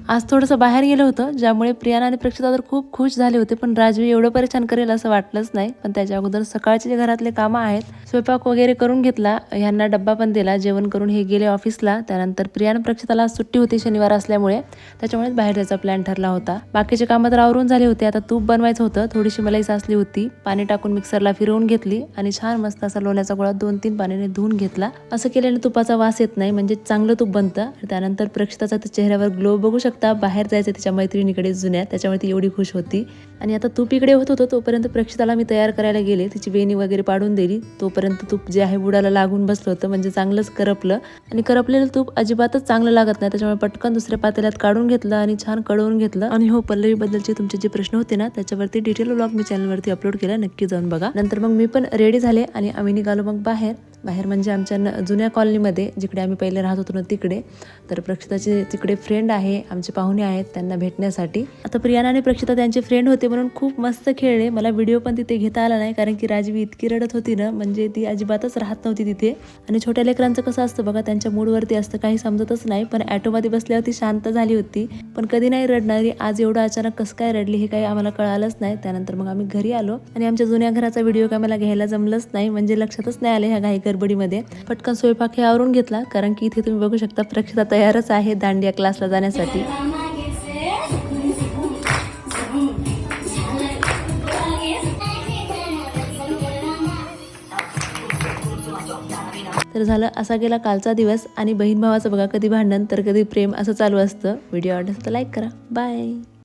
आज थोडंसं बाहेर गेलं होतं, ज्यामुळे प्रियाना आणि प्रक्षिता तर खूप खुश झाले होते, पण राजवी एवढं परेशान करेल असं वाटलंच नाही. पण त्याच्या अगोदर सकाळचे जे घरातले कामं आहेत, स्वयंपाक वगैरे करून घेतला, ह्यांना डब्बा पण दिला, जेवण करून हे गेले ऑफिसला. त्यानंतर प्रियाना प्रक्षिताला आज सुट्टी होती शनिवार असल्यामुळे, त्याच्यामुळेच बाहेर जायचा प्लॅन ठरला होता. बाकीचे कामं तर आवरून झाले होते, आता तूप बनवायचं होतं, थोडीशी मलाई साचली होती, पाणी टाकून मिक्सरला फिरवून घेतली आणि छान मस्त असा लोण्याचा गोळा 2-3 पाण्याने धुवून घेतला. असं केल्याने तुपाचा वास येत नाही, म्हणजे चांगलं तूप बनतं. त्यानंतर प्रक्षिताचा चेहऱ्यावर ग्लो बघू शकता, बाहेर जायचं तिच्या मैत्रिणीकडे जुन्या, त्याच्यामुळे ती एवढी खुश होती. आणि आता तूप इकडे होत होतं, तोपर्यंत प्रक्षिताला मी तयार करायला गेले, तिची वेणी वगैरे पाडून दिली. तोपर्यंत तूप जे आहे बुडाला लागून बसलं होतं, म्हणजे चांगलंच करपलं. आणि करपलेलं तूप अजिबातच चांगलं लागत नाही, त्याच्यामुळे पटकन दुसऱ्या पातेल्यात काढून घेतलं आणि छान कढवून घेतलं. आणि हो, पल्लवी बद्दलचे तुमचे जे प्रश्न होते ना, त्याच्यावरती डिटेल व्लॉग मी चॅनलवरती अपलोड केला, नक्की जाऊन बघा. नंतर मग मी पण रेडी झाले आणि आम्ही निघालो मग बाहेर म्हणजे आमच्या जुन्या कॉलनीमध्ये, जिकडे आम्ही पहिले राहत होतो ना तिकडे. तर प्रक्षिताचे तिकडे फ्रेंड आहे, आमचे पाहुणे आहेत, त्यांना भेटण्यासाठी. आता प्रियाना आणि प्रक्षिता त्यांचे फ्रेंड होते म्हणून खूप मस्त खेळले. मला व्हिडिओ पण तिथे घेता आला नाही, कारण की राजवी इतकी रडत होती ना, म्हणजे ती अजिबातच राहत नव्हती तिथे. आणि छोट्या लेकरांचं कसं असतं बघा, त्यांच्या मूडवरती असतं, काही समजतच नाही. पण ॲटोमध्ये बसल्यावर ती शांत झाली होती, पण कधी नाही रडणारी. आज एवढं अचानक कसं काय रडली हे काही आम्हाला कळालंच नाही. त्यानंतर मग आम्ही घरी आलो आणि आमच्या जुन्या घराचा व्हिडिओ काय मला घ्यायला जमलंच नाही, म्हणजे लक्षातच नाही आले ह्या घाई गडबडीमध्ये. पटकन स्वयंपाक हे आवरून घेतला, कारण की इथे तुम्ही बघू शकता प्रक्षिता तयारच आहे दांडिया क्लासला जाण्यासाठी. तर झालं, असा गेला कालचा दिवस. आणि बहीण भावाचं बघा, कधी भांडण तर कधी प्रेम असं चालू असतं. व्हिडिओ आवडला तर लाईक करा. बाय.